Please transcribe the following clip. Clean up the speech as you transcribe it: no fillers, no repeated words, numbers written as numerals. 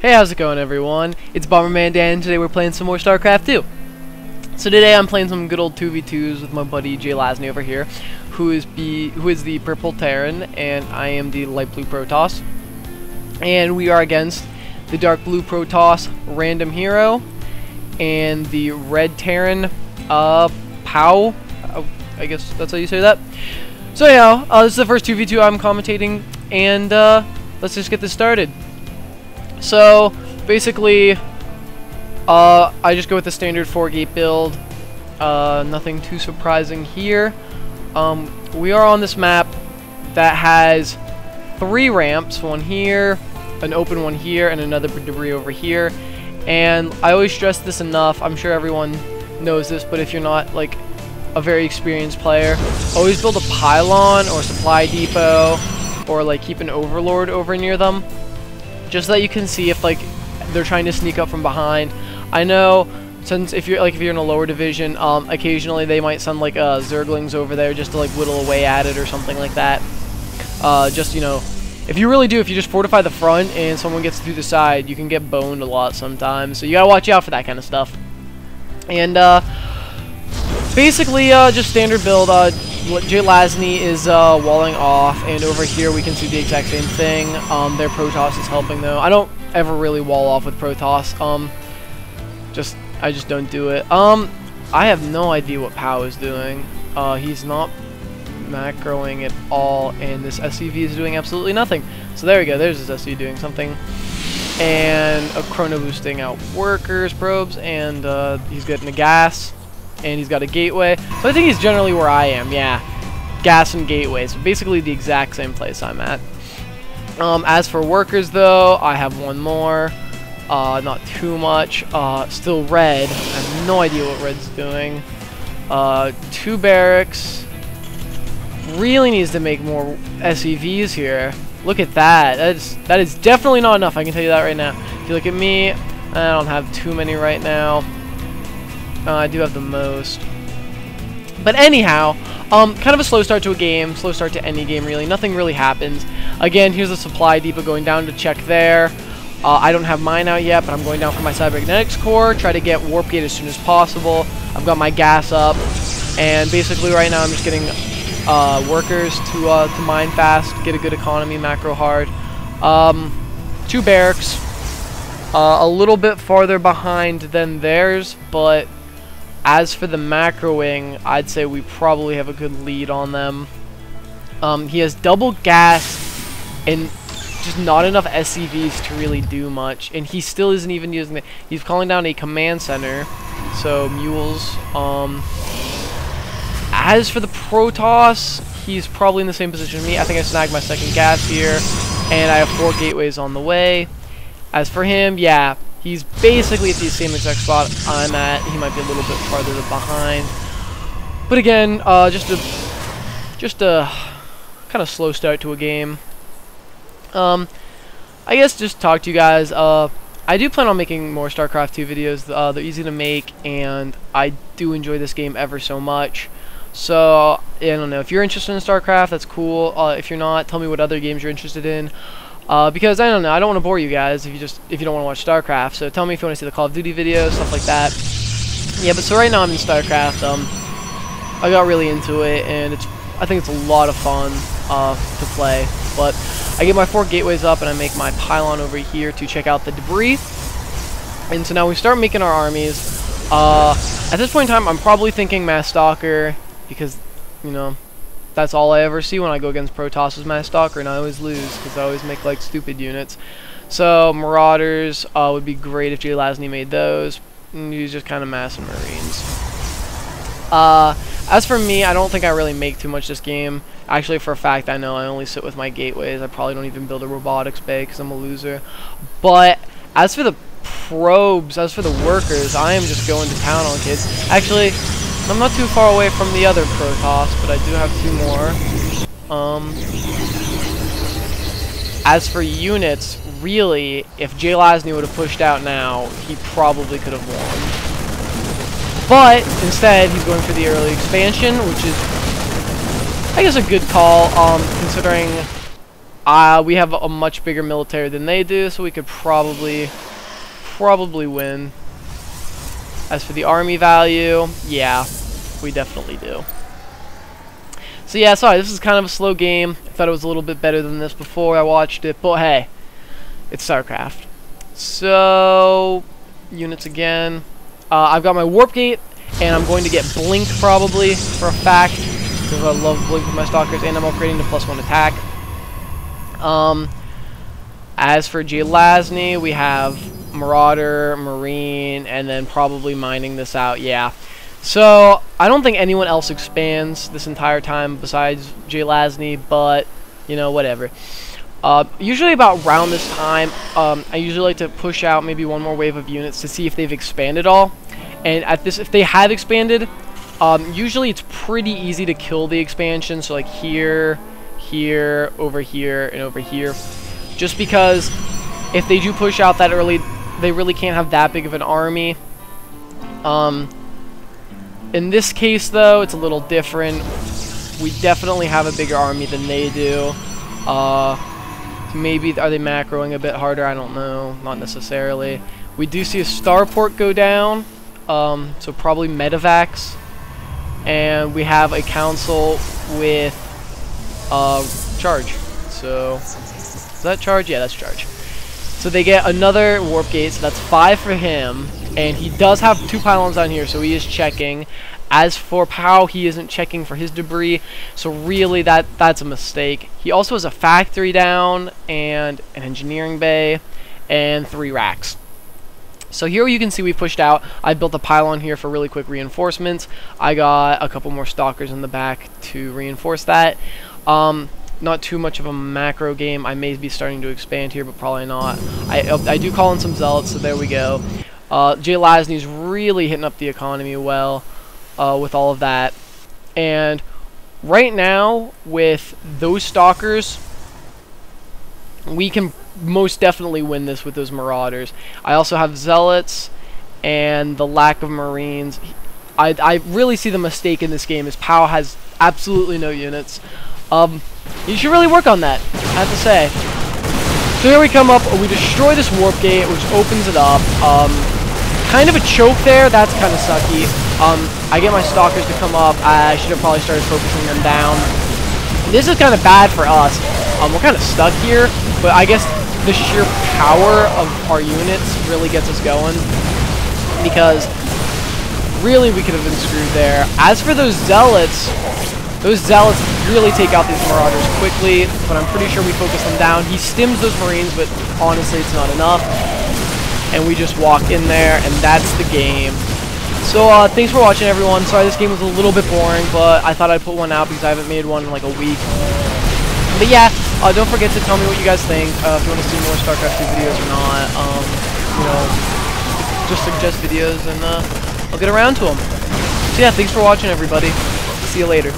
Hey, how's it going, everyone? It's Bomberman Dan, and today we're playing some more Starcraft 2. So today I'm playing some good old 2v2s with my buddy Jay Lasney over here, who is the purple Terran, and I am the light blue Protoss. And we are against the dark blue Protoss random hero and the red Terran Pow. I guess that's how you say that. So yeah, this is the first 2v2 I'm commentating, and let's just get this started. So basically, I just go with the standard 4-gate build. Nothing too surprising here. We are on this map that has 3 ramps, one here, an open one here, and another debris over here. And I always stress this enough, I'm sure everyone knows this, but if you're not like a very experienced player, always build a pylon or supply depot, or like keep an overlord over near them, just so that you can see if like they're trying to sneak up from behind. I know since if you're in a lower division, occasionally they might send like zerglings over there just to like whittle away at it or something like that. Just, you know, if you just fortify the front and someone gets through the side, you can get boned a lot sometimes. So you gotta watch out for that kind of stuff. And basically, just standard build. Jay Lasney is walling off, and over here we can see the exact same thing. Their Protoss is helping though. I don't ever really wall off with Protoss. I just don't do it. I have no idea what Pow is doing. He's not macroing at all, and this SCV is doing absolutely nothing. So there we go. There's his SCV doing something, and a chrono boosting out workers probes, and he's getting a gas. And he's got a gateway. So I think he's generally where I am, yeah. Gas and gateway. So basically the exact same place I'm at. As for workers, though, I have one more. Not too much. Still red. I have no idea what red's doing. 2 barracks. Really needs to make more SEVs here. Look at that. That is definitely not enough. I can tell you that right now. If you look at me, I don't have too many right now. I do have the most. But anyhow, kind of a slow start to a game, slow start to any game really. Nothing really happens. Again, here's the supply depot going down to check there. I don't have mine out yet, but I'm going down for my cybernetics core, try to get warp gate as soon as possible. I've got my gas up, and basically right now I'm just getting workers to mine fast, get a good economy, macro hard. 2 barracks, a little bit farther behind than theirs, but as for the macroing, I'd say we probably have a good lead on them. He has double gas and just not enough SCVs to really do much, and he still isn't even using it. He's calling down a command center, so mules. As for the Protoss, he's probably in the same position as me. I think I snagged my second gas here, and I have 4 gateways on the way. As for him, yeah, he's basically at the same exact spot I'm at. He might be a little bit farther behind. But again, just a kind of slow start to a game. I guess just talk to you guys. I do plan on making more StarCraft 2 videos. They're easy to make, and I do enjoy this game ever so much. So, I don't know. If you're interested in StarCraft, that's cool. If you're not, tell me what other games you're interested in. Because I don't know, I don't want to bore you guys if you don't want to watch StarCraft. So tell me if you want to see the Call of Duty videos, stuff like that. Yeah, but so right now I'm in StarCraft. I got really into it, and I think it's a lot of fun to play. But I get my 4 gateways up, and I make my pylon over here to check out the debris. And so now we start making our armies. At this point in time, I'm probably thinking Mass Stalker, because, you know, that's all I ever see when I go against Protoss is Mass Stalker, and I always lose because I always make like stupid units. So Marauders would be great if Jay Lasney made those. And he's just kind of Mass and Marines. As for me, I don't think I really make too much this game. Actually, for a fact, I know I only sit with my gateways. I probably don't even build a robotics bay because I'm a loser. But as for the probes, as for the workers, I am just going to town on kids. Actually, I'm not too far away from the other Protoss, but I do have 2 more. As for units, really, if Jay Lasney would have pushed out now, he probably could have won. But instead, he's going for the early expansion, which is, I guess, a good call, considering We have a much bigger military than they do, so we could probably win. As for the army value, yeah, we definitely do. So yeah, sorry, this is kind of a slow game. I thought it was a little bit better than this before I watched it, but hey, it's Starcraft. So, units again. I've got my warp gate, and I'm going to get blink probably for a fact, because I love blink with my stalkers, and I'm upgrading to +1 attack. As for Geolasny, we have Marauder, Marine, and then probably mining this out, yeah. So, I don't think anyone else expands this entire time besides Geolasny, but, you know, whatever. Usually about around this time, I usually like to push out maybe one more wave of units to see if they've expanded all. And at this, if they have expanded, usually it's pretty easy to kill the expansion, so like here, here, over here, and over here. Just because if they do push out that early, they really can't have that big of an army. In this case, though, it's a little different. We definitely have a bigger army than they do. Maybe, are they macroing a bit harder? I don't know. Not necessarily. We do see a starport go down, so probably medevacs. And we have a council with charge. So, is that charge? Yeah, that's charge. So they get another warp gate, so that's 5 for him. And he does have 2 pylons down here, so he is checking. As for Pow, he isn't checking for his debris, so really that's a mistake. He also has a factory down, and an engineering bay, and 3 racks. So here you can see we pushed out. I built a pylon here for really quick reinforcements. I got a couple more stalkers in the back to reinforce that. Not too much of a macro game. I may be starting to expand here, but probably not. I do call in some zealots, so there we go. Geolasny's really hitting up the economy well with all of that. And right now, with those stalkers, we can most definitely win this with those marauders. I also have zealots, and the lack of marines. I really see the mistake in this game is Pow has absolutely no units. You should really work on that, I have to say. So here we come up, we destroy this warp gate, which opens it up. Kind of a choke there, that's kind of sucky. I get my stalkers to come up. I should have probably started focusing them down. This is kind of bad for us. We're kind of stuck here, but I guess the sheer power of our units really gets us going, because really we could have been screwed there. As for those zealots really take out these marauders quickly, but I'm pretty sure we focus them down. He stims those marines, but honestly it's not enough. And we just walk in there, and that's the game. So, thanks for watching, everyone. Sorry this game was a little bit boring, but I thought I'd put one out because I haven't made one in like a week. But yeah, don't forget to tell me what you guys think, if you want to see more Starcraft 2 videos or not. You know, just suggest videos, and I'll get around to them. So yeah, thanks for watching, everybody. See you later.